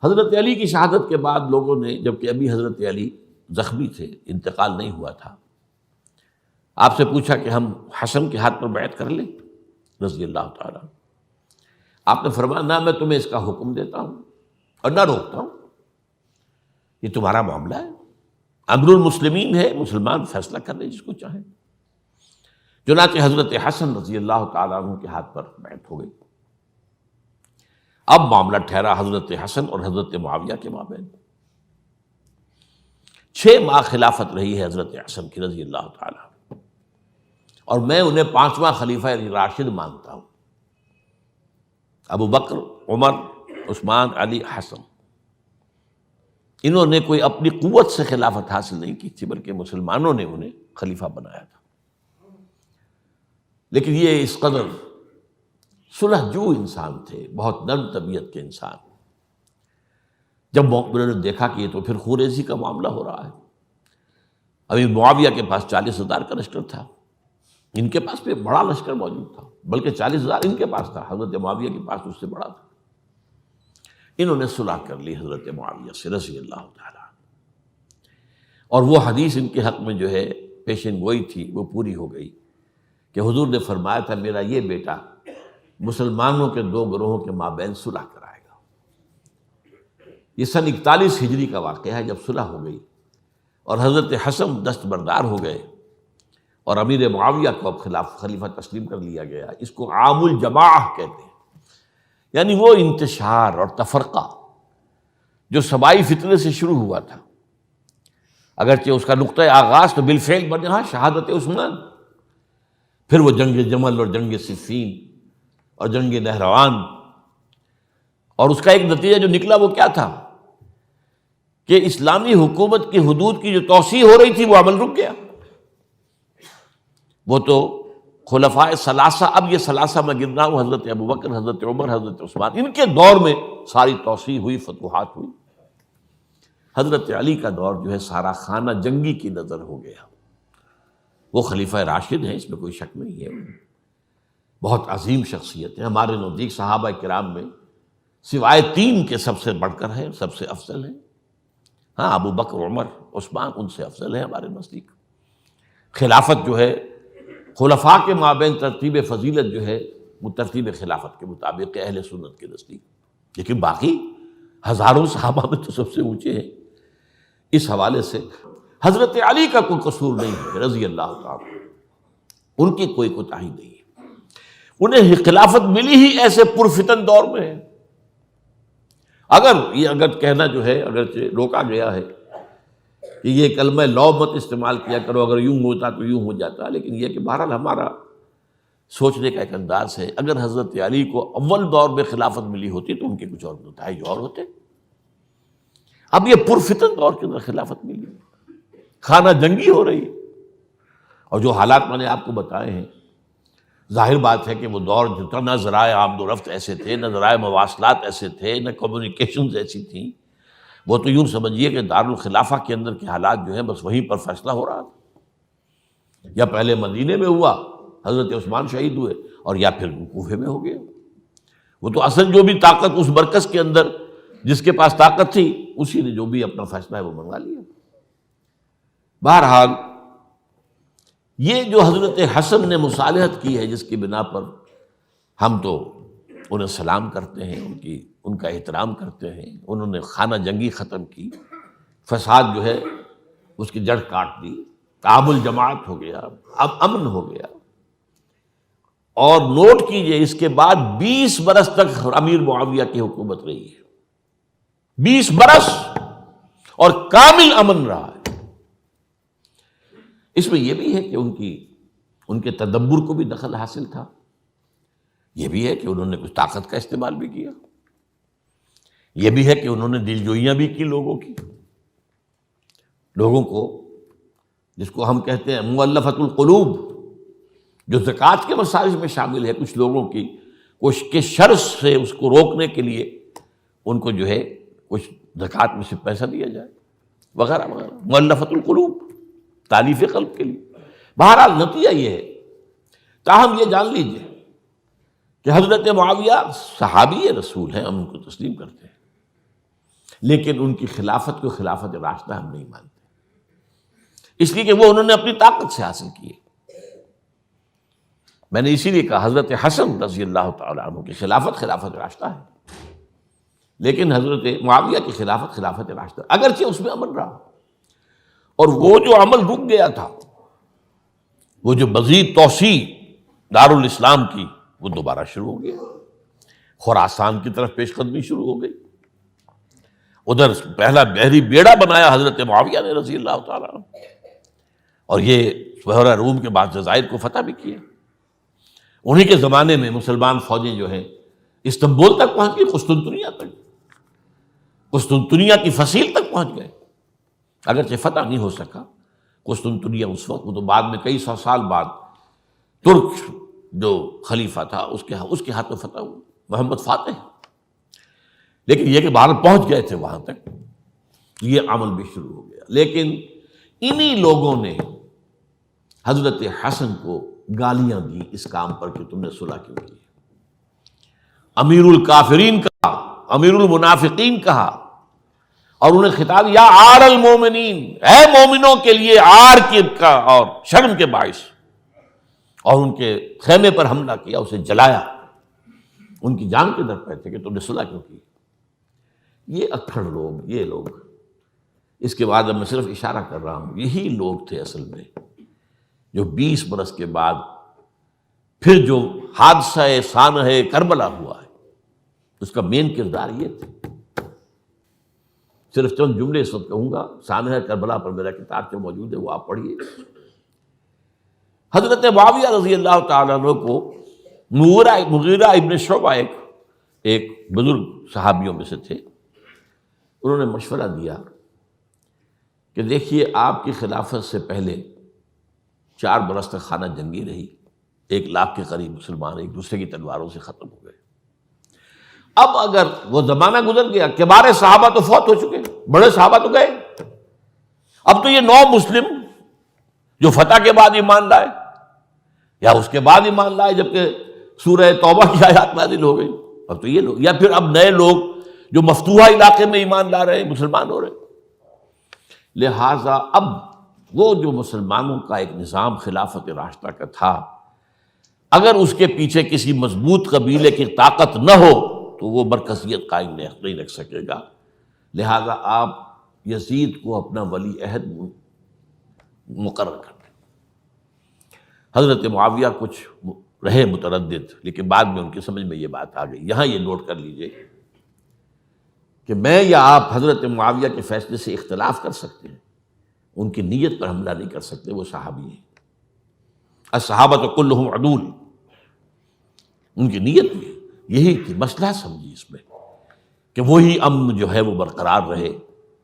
حضرت علی کی شہادت کے بعد لوگوں نے، جبکہ ابھی حضرت علی زخمی تھے، انتقال نہیں ہوا تھا، آپ سے پوچھا کہ ہم حسن کے ہاتھ پر بیعت کر لیں رضی اللہ تعالیٰ. آپ نے فرمایا نہ میں تمہیں اس کا حکم دیتا ہوں اور نہ روکتا ہوں، یہ تمہارا معاملہ ہے، امر المسلمین ہے، مسلمان فیصلہ کر لیں جس کو چاہیں. چنانچہ حضرت حسن رضی اللہ تعالیٰ عنہ کے ہاتھ پر بیعت ہو گئی. اب معاملہ ٹھہرا حضرت حسن اور حضرت معاویہ کے مابین. 6 ماہ خلافت رہی ہے حضرت حسن کی رضی اللہ تعالیٰ، اور میں انہیں 5واں خلیفہ راشد مانتا ہوں. ابو بکر، عمر، عثمان، علی، حسن، انہوں نے کوئی اپنی قوت سے خلافت حاصل نہیں کی تھی، بلکہ مسلمانوں نے انہیں خلیفہ بنایا تھا. لیکن یہ اس قدر صلح جو انسان تھے، بہت نرم طبیعت کے انسان. جب انہوں نے دیکھا کہ یہ تو پھر خوریزی کا معاملہ ہو رہا ہے، ابھی معاویہ کے پاس 40,000 کا لشکر تھا، ان کے پاس بھی بڑا لشکر موجود تھا، بلکہ 40,000 ان کے پاس تھا، حضرت معاویہ کے پاس اس سے بڑا تھا. انہوں نے صلح کر لی حضرت معاویہ سے رضی اللہ تعالیٰ، اور وہ حدیث ان کے حق میں جو ہے پیشن گوئی تھی وہ پوری ہو گئی کہ حضور نے فرمایا تھا میرا یہ بیٹا مسلمانوں کے 2 گروہوں کے مابین صلح کرائے گا. یہ سن 41 ہجری کا واقعہ ہے جب صلح ہو گئی اور حضرت حسن دستبردار ہو گئے اور امیر معاویہ کو اب خلیفہ تسلیم کر لیا گیا. اس کو عام الجماعہ کہتے ہیں، یعنی وہ انتشار اور تفرقہ جو سبائی فتنے سے شروع ہوا تھا، اگرچہ اس کا نقطۂ آغاز تو بالفعل بنا شہادت عثمان، پھر وہ جنگ جمل اور جنگ صفین اور جنگ نہروان، اور اس کا ایک نتیجہ جو نکلا وہ کیا تھا کہ اسلامی حکومت کی حدود کی جو توسیع ہو رہی تھی وہ عمل رک گیا. وہ تو خلفائے ثلاثہ، اب یہ ثلاثہ میں گر رہا ہوں، حضرت ابو بکر، حضرت عمر، حضرت عثمان، ان کے دور میں ساری توسیع ہوئی، فتوحات ہوئی. حضرت علی کا دور جو ہے سارا خانہ جنگی کی نظر ہو گیا. وہ خلیفہ راشد ہیں، اس میں کوئی شک نہیں ہے، بہت عظیم شخصیت ہے، ہمارے نزدیک صحابہ کرام میں سوائے 3 کے سب سے بڑھ کر ہے، سب سے افضل ہیں. ہاں ابو بکر، عمر، عثمان ان سے افضل ہے ہمارے نزدیک. خلافت جو ہے خلفاء کے مابین ترتیب فضیلت جو ہے وہ ترتیب خلافت کے مطابق اہل سنت کے نزدیک، لیکن باقی ہزاروں صحابہ میں تو سب سے اونچے ہیں. اس حوالے سے حضرت علی کا کوئی قصور نہیں ہے رضی اللہ تعالیٰ، ان کی کوئی کوتاہی نہیں ہے. انہیں خلافت ملی ہی ایسے پرفتن دور میں ہے. اگر کہنا جو ہے اگرچہ روکا گیا ہے کہ یہ کلمہ لو مت استعمال کیا کرو، اگر یوں ہوتا تو یوں ہو جاتا، لیکن یہ کہ بہرحال ہمارا سوچنے کا ایک انداز ہے. اگر حضرت علی کو اول دور میں خلافت ملی ہوتی تو ان کے کچھ اور نتائج اور ہوتے. اب یہ پرفتن دور کے اندر خلافت ملی، خانہ جنگی ہو رہی ہے، اور جو حالات میں نے آپ کو بتائے ہیں، ظاہر بات ہے کہ وہ دور جو نہ ذرائع آمد و رفت ایسے تھے، نہ ذرائع مواصلات ایسے تھے، نہ کمیونیکیشنز ایسی تھیں. وہ تو یوں سمجھیے کہ دارالخلافہ کے اندر کے حالات جو ہیں بس وہیں پر فیصلہ ہو رہا تھا. یا پہلے مدینے میں ہوا، حضرت عثمان شہید ہوئے، اور یا پھر کوفے میں ہو گیا. وہ تو اصل جو بھی طاقت اس مرکز کے اندر جس کے پاس طاقت تھی اسی نے جو بھی اپنا فیصلہ ہے وہ منگوا لیا. بہرحال یہ جو حضرت حسن نے مصالحت کی ہے جس کی بنا پر ہم تو انہیں سلام کرتے ہیں، ان کا احترام کرتے ہیں، انہوں نے خانہ جنگی ختم کی، فساد جو ہے اس کی جڑ کاٹ دی، تعامل جماعت ہو گیا، اب امن ہو گیا. اور نوٹ کیجئے اس کے بعد 20 برس تک امیر معاویہ کی حکومت رہی ہے، 20 برس، اور کامل امن رہا ہے. اس میں یہ بھی ہے کہ ان کے تدبر کو بھی دخل حاصل تھا، یہ بھی ہے کہ انہوں نے کچھ طاقت کا استعمال بھی کیا، یہ بھی ہے کہ انہوں نے دل جوئیاں بھی کی لوگوں کو جس کو ہم کہتے ہیں مؤلفۃ القلوب، جو زکوٰۃ کے مسائل میں شامل ہے. کچھ لوگوں کی کچھ کے شر سے اس کو روکنے کے لیے ان کو جو ہے کچھ زکوٰۃ میں سے پیسہ دیا جائے وغیرہ وغیرہ، مؤلفۃ القلوب، تالیف قلب کے لیے. بہرحال نتیجہ یہ ہے. تاہم یہ جان لیجیے کہ حضرت معاویہ صحابی رسول ہیں، ہم ان کو تسلیم کرتے ہیں، لیکن ان کی خلافت کو خلافت راشدہ ہم نہیں مانتے، اس لیے کہ وہ انہوں نے اپنی طاقت سے حاصل کیے۔ میں نے اسی لیے کہا حضرت حسن رضی اللہ تعالیٰ عنہ کی خلافت خلافت راشدہ ہے، لیکن حضرت معاویہ کی خلافت خلافت راشدہ، اگرچہ اس میں عمل رہا، اور وہ جو عمل رک گیا تھا، وہ جو مزید توسیع دارالاسلام کی، وہ دوبارہ شروع ہو گیا، خراسان کی طرف پیش قدمی شروع ہو گئی۔ ادھر پہلا بحری بیڑا بنایا حضرت معاویہ نے رضی اللہ تعالیٰ عنہ، اور یہ بحیرہ روم کے بعد جزائر کو فتح بھی کیا۔ انہی کے زمانے میں مسلمان فوجیں جو ہیں استنبول تک پہنچ گئی، قسطنطنیہ تک، قسطنطنیہ کی فصیل تک پہنچ گئے، اگرچہ فتح نہیں ہو سکا قسطنطنیہ اس وقت، وہ تو بعد میں کئی سو سال بعد ترک جو خلیفہ تھا اس کے ہاتھوں فتح ہوا، محمد فاتح، لیکن یہ کہ باہر پہنچ گئے تھے وہاں تک، یہ عمل بھی شروع ہو گیا۔ لیکن انہی لوگوں نے حضرت حسن کو گالیاں دی اس کام پر کہ تم نے صلح کیوں کی، امیر الکافرین کہا، امیر المنافقین کہا، اور انہیں خطاب یا عار المومنین، اے مومنوں کے لیے عار کا اور شرم کے باعث، اور ان کے خیمے پر حملہ کیا، اسے جلایا، ان کی جان کے در پہ تھے کہ تم نے صلح کیوں کی۔ یہ اکھڑ لوگ، یہ لوگ، اس کے بعد اب میں صرف اشارہ کر رہا ہوں، یہی لوگ تھے اصل میں جو 20 برس کے بعد پھر جو حادثہ سانحہ کربلا ہوا ہے اس کا مین کردار یہ تھے۔ صرف چند جملے اس وقت کہوں گا، سانحہ کربلا پر میرا کتاب جو موجود ہے وہ آپ پڑھیے۔ حضرت معاویہ رضی اللہ تعالیٰ عنہ کو مغیرہ ابن شعبہ ایک بزرگ صحابیوں میں سے تھے، انہوں نے مشورہ دیا کہ دیکھیے آپ کی خلافت سے پہلے 4 برس تک خانہ جنگی رہی، 1 لاکھ کے قریب مسلمان ایک دوسرے کی تلواروں سے ختم ہو گئے۔ اب اگر وہ زمانہ گزر گیا، کبار صحابہ تو فوت ہو چکے، بڑے صحابہ تو گئے، اب تو یہ 9 مسلم جو فتح کے بعد ایمان لائے یا اس کے بعد ایمان لائے جبکہ سورہ توبہ کی آیات نازل ہو گئی، اب تو یہ لوگ، یا پھر اب نئے لوگ جو مفتوحہ علاقے میں ایمان لا رہے ہیں، مسلمان ہو رہے ہیں۔ لہٰذا اب وہ جو مسلمانوں کا ایک نظام خلافت راشدہ کا تھا، اگر اس کے پیچھے کسی مضبوط قبیلے کی طاقت نہ ہو تو وہ مرکزیت قائم نہیں رکھ سکے گا، لہذا آپ یزید کو اپنا ولی عہد مقرر کر دیں۔ حضرت معاویہ کچھ رہے متردد، لیکن بعد میں ان کی سمجھ میں یہ بات آ گئی۔ یہاں یہ نوٹ کر لیجئے کہ میں یا آپ حضرت معاویہ کے فیصلے سے اختلاف کر سکتے ہیں، ان کی نیت پر حملہ نہیں کر سکتے، وہ صحابی ہیں، الصحابہ کلہم عدول، ان کی نیت بھی یہی تھی، مسئلہ سمجھی اس میں کہ وہی امن جو ہے وہ برقرار رہے،